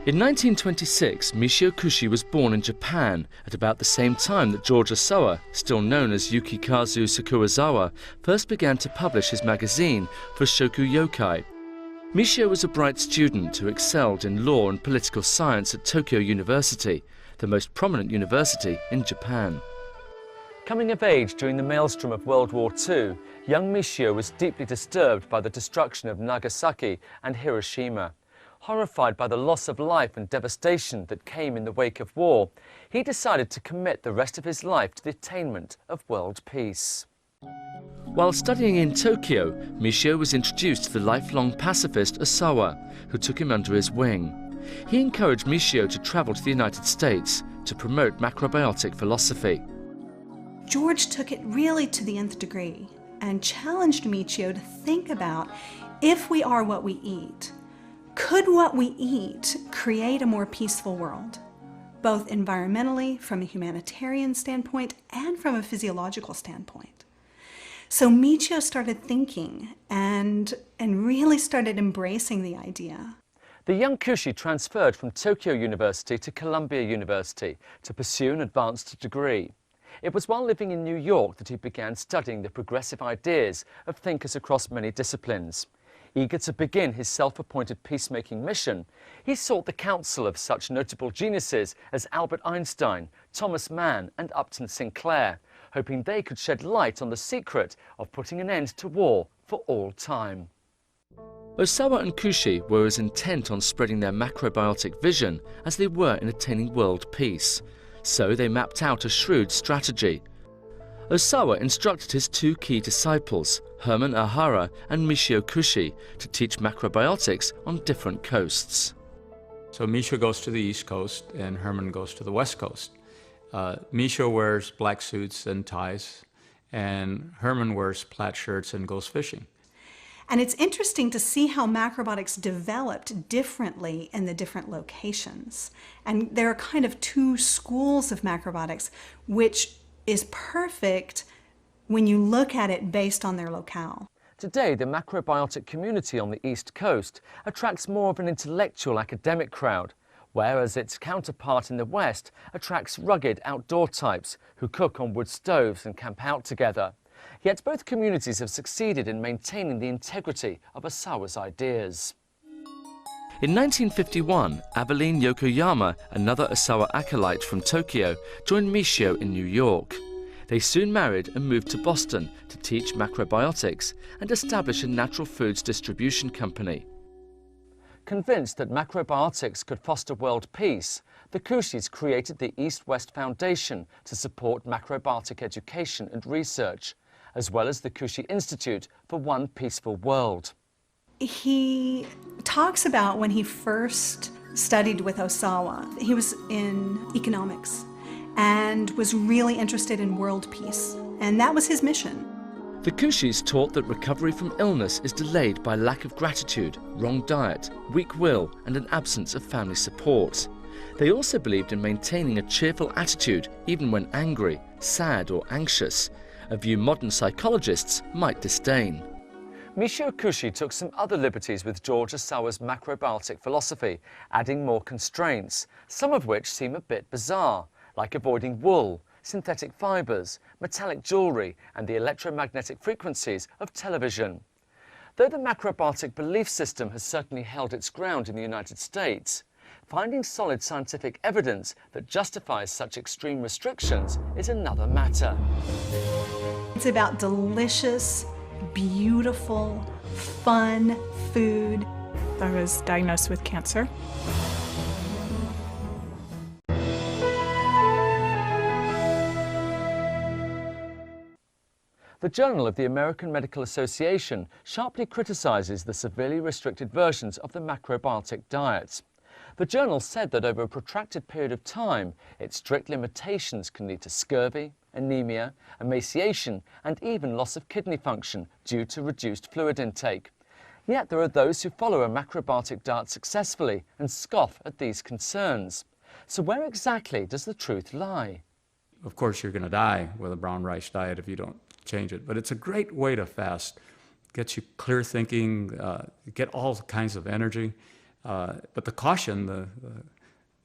In 1926, Michio Kushi was born in Japan at about the same time that George Osawa, still known as Yukikazu Sakurazawa, first began to publish his magazine for Shoku Yokai. Michio was a bright student who excelled in law and political science at Tokyo University, the most prominent university in Japan. Coming of age during the maelstrom of World War II, young Michio was deeply disturbed by the destruction of Nagasaki and Hiroshima. Horrified by the loss of life and devastation that came in the wake of war, he decided to commit the rest of his life to the attainment of world peace. While studying in Tokyo, Michio was introduced to the lifelong pacifist Osawa, who took him under his wing. He encouraged Michio to travel to the United States to promote macrobiotic philosophy. George took it really to the nth degree and challenged Michio to think about, if we are what we eat, could what we eat create a more peaceful world, both environmentally, from a humanitarian standpoint, and from a physiological standpoint? So Michio started thinking and really started embracing the idea. The young Kushi transferred from Tokyo University to Columbia University to pursue an advanced degree. It was while living in New York that he began studying the progressive ideas of thinkers across many disciplines. Eager to begin his self-appointed peacemaking mission, he sought the counsel of such notable geniuses as Albert Einstein, Thomas Mann and Upton Sinclair, hoping they could shed light on the secret of putting an end to war for all time. Osawa and Kushi were as intent on spreading their macrobiotic vision as they were in attaining world peace. So they mapped out a shrewd strategy. Osawa instructed his two key disciples, Hermann Ohara and Michio Kushi, to teach macrobiotics on different coasts. So Michio goes to the East Coast and Hermann goes to the West Coast. Michio wears black suits and ties, and Hermann wears plaid shirts and goes fishing. And it's interesting to see how macrobiotics developed differently in the different locations. And there are kind of two schools of macrobiotics, which is perfect when you look at it based on their locale. Today, the macrobiotic community on the East Coast attracts more of an intellectual academic crowd, whereas its counterpart in the West attracts rugged outdoor types who cook on wood stoves and camp out together. Yet both communities have succeeded in maintaining the integrity of Osawa's ideas. In 1951, Aveline Yokoyama, another Osawa acolyte from Tokyo, joined Michio in New York. They soon married and moved to Boston to teach macrobiotics and establish a natural foods distribution company. Convinced that macrobiotics could foster world peace, the Kushis created the East-West Foundation to support macrobiotic education and research, as well as the Kushi Institute for One Peaceful World. He talks about when he first studied with Osawa. He was in economics and was really interested in world peace, and that was his mission. The Kushis taught that recovery from illness is delayed by lack of gratitude, wrong diet, weak will, and an absence of family support. They also believed in maintaining a cheerful attitude even when angry, sad, or anxious, a view modern psychologists might disdain. Michio Kushi took some other liberties with George Osawa's macrobiotic philosophy, adding more constraints, some of which seem a bit bizarre, like avoiding wool, synthetic fibres, metallic jewellery, and the electromagnetic frequencies of television. Though the macrobiotic belief system has certainly held its ground in the United States, finding solid scientific evidence that justifies such extreme restrictions is another matter. It's about delicious, beautiful, fun food. I was diagnosed with cancer. The Journal of the American Medical Association sharply criticizes the severely restricted versions of the macrobiotic diet. The journal said that over a protracted period of time, its strict limitations can lead to scurvy, anemia, emaciation, and even loss of kidney function due to reduced fluid intake. Yet there are those who follow a macrobiotic diet successfully and scoff at these concerns. So where exactly does the truth lie? Of course, you're going to die with a brown rice diet if you don't change it, but it's a great way to fast. Gets you clear thinking, get all kinds of energy. But the caution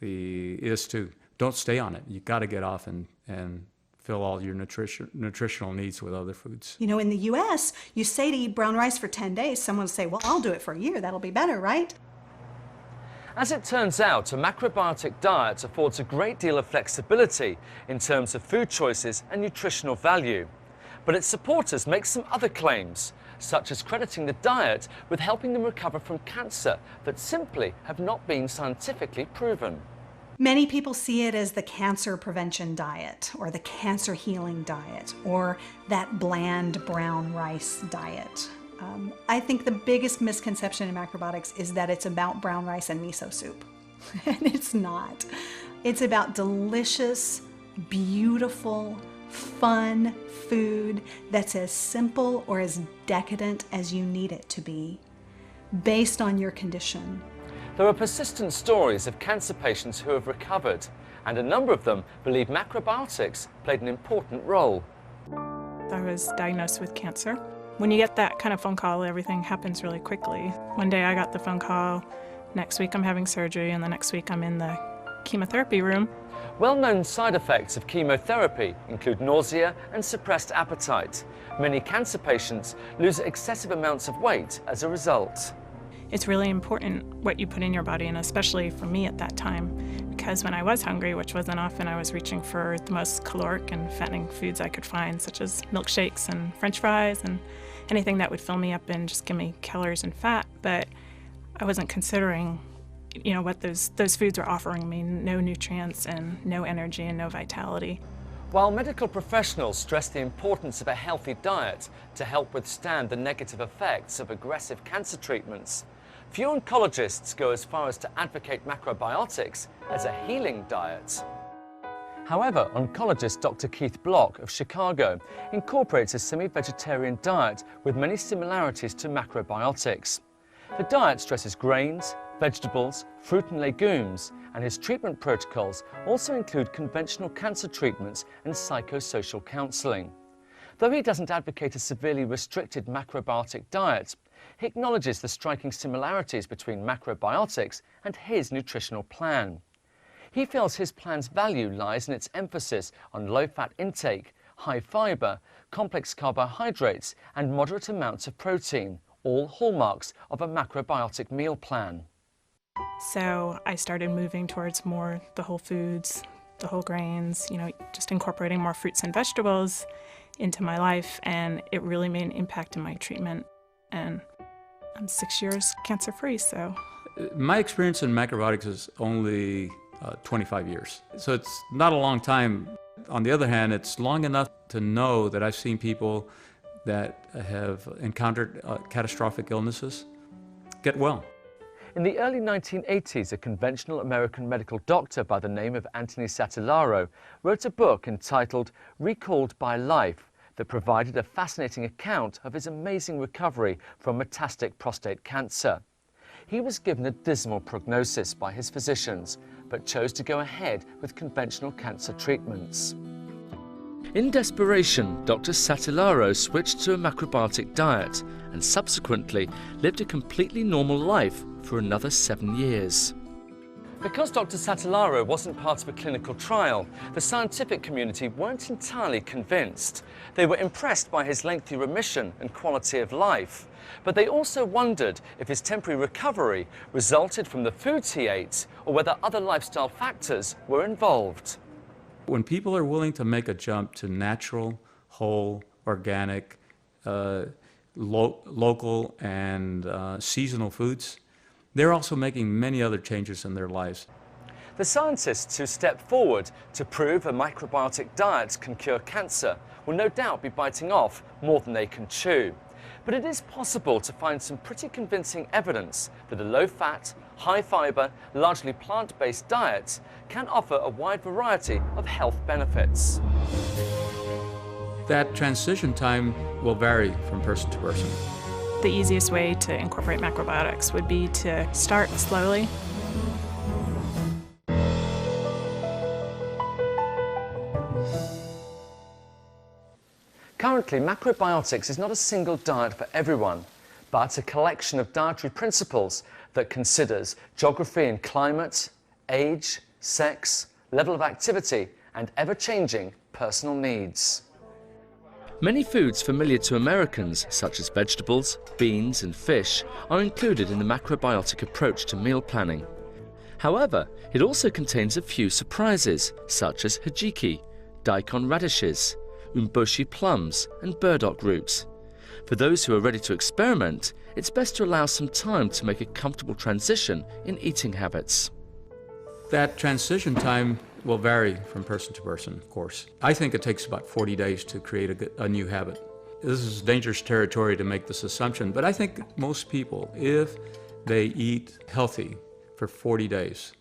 is to don't stay on it. You've got to get off and fill all your nutritional needs with other foods. You know, in the US, you say to eat brown rice for 10 days, someone will say, well, I'll do it for a year, that'll be better, right? As it turns out, a macrobiotic diet affords a great deal of flexibility in terms of food choices and nutritional value. But its supporters make some other claims, such as crediting the diet with helping them recover from cancer that simply have not been scientifically proven. Many people see it as the cancer prevention diet, or the cancer healing diet, or that bland brown rice diet. I think the biggest misconception in macrobiotics is that it's about brown rice and miso soup. And it's not. It's about delicious, beautiful, fun food that's as simple or as decadent as you need it to be, based on your condition. There are persistent stories of cancer patients who have recovered, and a number of them believe macrobiotics played an important role. I was diagnosed with cancer. When you get that kind of phone call, everything happens really quickly. One day I got the phone call, next week I'm having surgery, and the next week I'm in the chemotherapy room. Well-known side effects of chemotherapy include nausea and suppressed appetite. Many cancer patients lose excessive amounts of weight as a result. It's really important what you put in your body, and especially for me at that time, because when I was hungry, which wasn't often, I was reaching for the most caloric and fattening foods I could find, such as milkshakes and French fries and anything that would fill me up and just give me calories and fat. But I wasn't considering, you know, what those foods were offering me: no nutrients and no energy and no vitality. While medical professionals stress the importance of a healthy diet to help withstand the negative effects of aggressive cancer treatments, few oncologists go as far as to advocate macrobiotics as a healing diet. However, oncologist Dr. Keith Block of Chicago incorporates a semi-vegetarian diet with many similarities to macrobiotics. The diet stresses grains, vegetables, fruit and legumes, and his treatment protocols also include conventional cancer treatments and psychosocial counseling. Though he doesn't advocate a severely restricted macrobiotic diet, he acknowledges the striking similarities between macrobiotics and his nutritional plan. He feels his plan's value lies in its emphasis on low-fat intake, high fiber, complex carbohydrates, and moderate amounts of protein, all hallmarks of a macrobiotic meal plan. So I started moving towards more the whole foods, the whole grains, you know, just incorporating more fruits and vegetables into my life, and it really made an impact in my treatment. And I'm 6 years cancer-free, so. My experience in macrobiotics is only 25 years. So it's not a long time. On the other hand, it's long enough to know that I've seen people that have encountered catastrophic illnesses get well. In the early 1980s, a conventional American medical doctor by the name of Anthony Satellaro wrote a book entitled Recalled by Life that provided a fascinating account of his amazing recovery from metastatic prostate cancer. He was given a dismal prognosis by his physicians, but chose to go ahead with conventional cancer treatments. In desperation, Dr. Satellaro switched to a macrobiotic diet and subsequently lived a completely normal life for another 7 years. Because Dr. Satellaro wasn't part of a clinical trial, the scientific community weren't entirely convinced. They were impressed by his lengthy remission and quality of life, but they also wondered if his temporary recovery resulted from the foods he ate or whether other lifestyle factors were involved. When people are willing to make a jump to natural, whole, organic, local and seasonal foods, they're also making many other changes in their lives. The scientists who stepped forward to prove a macrobiotic diet can cure cancer will no doubt be biting off more than they can chew. But it is possible to find some pretty convincing evidence that a low-fat, high-fiber, largely plant-based diet can offer a wide variety of health benefits. That transition time will vary from person to person. The easiest way to incorporate macrobiotics would be to start slowly. Currently, macrobiotics is not a single diet for everyone, but a collection of dietary principles that considers geography and climate, age, sex, level of activity, and ever-changing personal needs. Many foods familiar to Americans, such as vegetables, beans and fish, are included in the macrobiotic approach to meal planning. However, it also contains a few surprises, such as hijiki, daikon radishes, umboshi plums and burdock roots. For those who are ready to experiment, it's best to allow some time to make a comfortable transition in eating habits. That transition time will vary from person to person, of course. I think it takes about 40 days to create a new habit. This is dangerous territory to make this assumption, but I think most people, if they eat healthy for 40 days,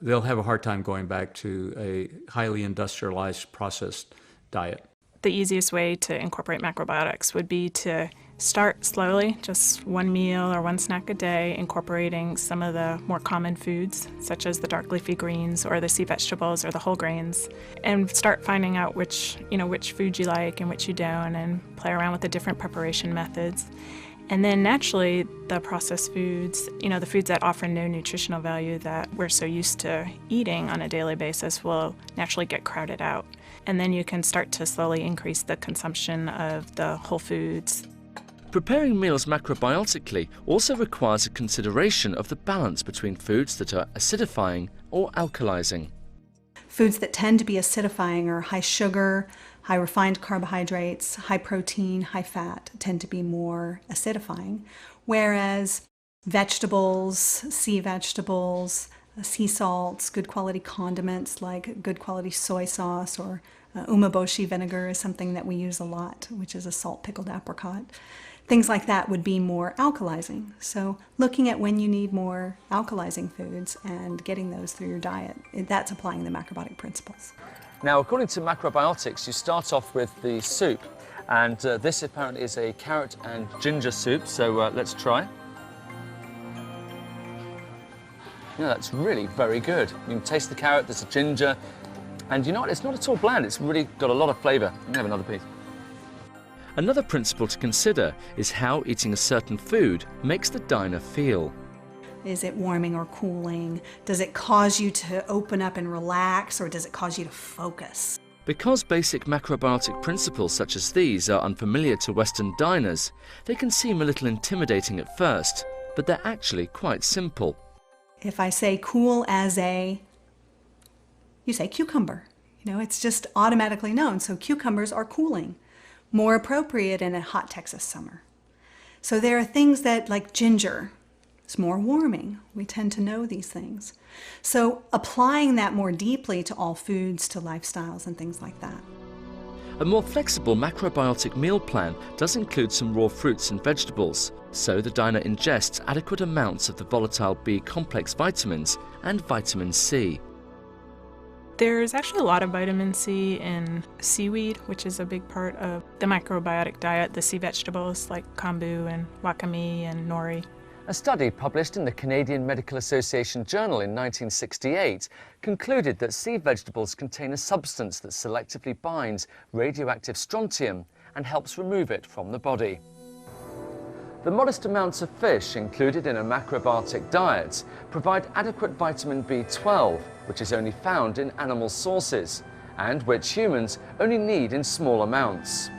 they'll have a hard time going back to a highly industrialized, processed diet. The easiest way to incorporate macrobiotics would be to start slowly, just one meal or one snack a day, incorporating some of the more common foods, such as the dark leafy greens or the sea vegetables or the whole grains, and start finding out which foods you like and which you don't, and play around with the different preparation methods. And then naturally, the processed foods, the foods that offer no nutritional value that we're so used to eating on a daily basis will naturally get crowded out. And then you can start to slowly increase the consumption of the whole foods. Preparing meals macrobiotically also requires a consideration of the balance between foods that are acidifying or alkalizing. Foods that tend to be acidifying are high sugar, high refined carbohydrates, high protein, high fat tend to be more acidifying, whereas vegetables, sea salts, good quality condiments like good quality soy sauce or umeboshi vinegar is something that we use a lot, which is a salt pickled apricot. Things like that would be more alkalizing. So looking at when you need more alkalizing foods and getting those through your diet, that's applying the macrobiotic principles. Now, according to macrobiotics, you start off with the soup, and this apparently is a carrot and ginger soup, so let's try. Yeah, that's really very good. You can taste the carrot, there's a ginger, and you know what, it's not at all bland, it's really got a lot of flavour. You can have another piece. Another principle to consider is how eating a certain food makes the diner feel. Is it warming or cooling? Does it cause you to open up and relax, or does it cause you to focus? Because basic macrobiotic principles such as these are unfamiliar to Western diners, they can seem a little intimidating at first, but they're actually quite simple. If I say cool as you say cucumber. It's just automatically known, so cucumbers are cooling. More appropriate in a hot Texas summer. So there are things that, like ginger, it's more warming. We tend to know these things. So applying that more deeply to all foods, to lifestyles and things like that. A more flexible macrobiotic meal plan does include some raw fruits and vegetables, so the diner ingests adequate amounts of the volatile B complex vitamins and vitamin C. There's actually a lot of vitamin C in seaweed, which is a big part of the macrobiotic diet, the sea vegetables like kombu and wakame and nori. A study published in the Canadian Medical Association Journal in 1968 concluded that sea vegetables contain a substance that selectively binds radioactive strontium and helps remove it from the body. The modest amounts of fish included in a macrobiotic diet provide adequate vitamin B12, which is only found in animal sources, and which humans only need in small amounts.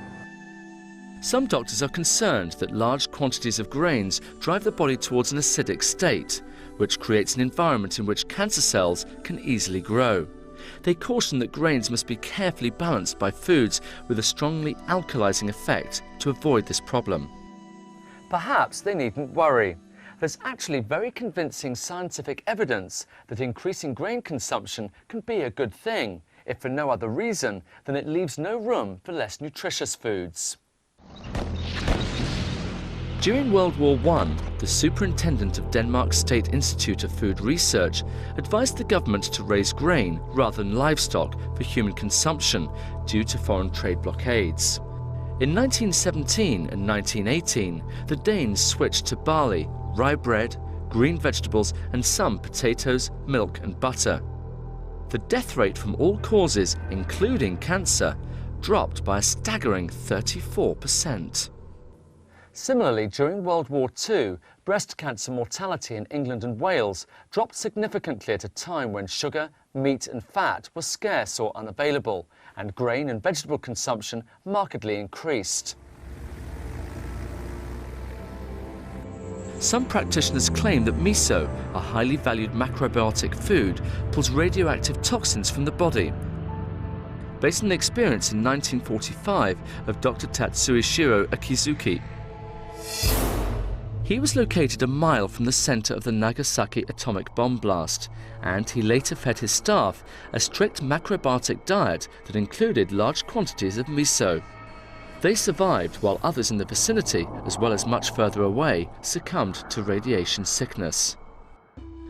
Some doctors are concerned that large quantities of grains drive the body towards an acidic state, which creates an environment in which cancer cells can easily grow. They caution that grains must be carefully balanced by foods with a strongly alkalizing effect to avoid this problem. Perhaps they needn't worry. There's actually very convincing scientific evidence that increasing grain consumption can be a good thing, if for no other reason than it leaves no room for less nutritious foods. During World War I, the superintendent of Denmark's State Institute of Food Research advised the government to raise grain rather than livestock for human consumption due to foreign trade blockades. In 1917 and 1918, the Danes switched to barley, rye bread, green vegetables and some potatoes, milk and butter. The death rate from all causes, including cancer, dropped by a staggering 34%. Similarly, during World War II, breast cancer mortality in England and Wales dropped significantly at a time when sugar, meat and fat were scarce or unavailable, and grain and vegetable consumption markedly increased. Some practitioners claim that miso, a highly valued macrobiotic food, pulls radioactive toxins from the body. Based on the experience in 1945 of Dr. Tatsuhiro Akizuki. He was located a mile from the center of the Nagasaki atomic bomb blast, and he later fed his staff a strict macrobiotic diet that included large quantities of miso. They survived while others in the vicinity, as well as much further away, succumbed to radiation sickness.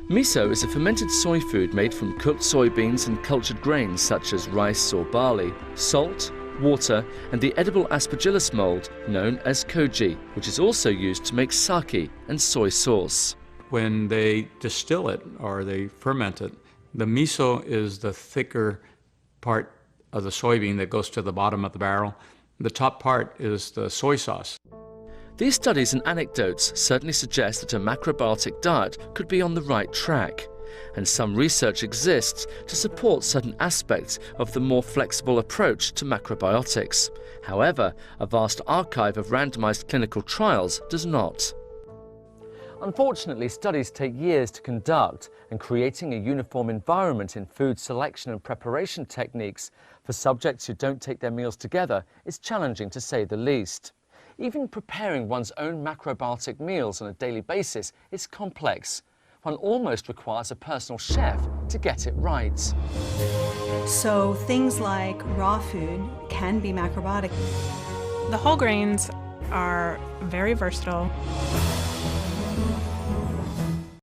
Miso is a fermented soy food made from cooked soybeans and cultured grains such as rice or barley, salt, water, and the edible aspergillus mold known as koji, which is also used to make sake and soy sauce. When they distill it or they ferment it, the miso is the thicker part of the soybean that goes to the bottom of the barrel. The top part is the soy sauce. These studies and anecdotes certainly suggest that a macrobiotic diet could be on the right track, and some research exists to support certain aspects of the more flexible approach to macrobiotics. However, a vast archive of randomized clinical trials does not. Unfortunately, studies take years to conduct, and creating a uniform environment in food selection and preparation techniques for subjects who don't take their meals together is challenging to say the least. Even preparing one's own macrobiotic meals on a daily basis is complex. One almost requires a personal chef to get it right. So things like raw food can be macrobiotic. The whole grains are very versatile.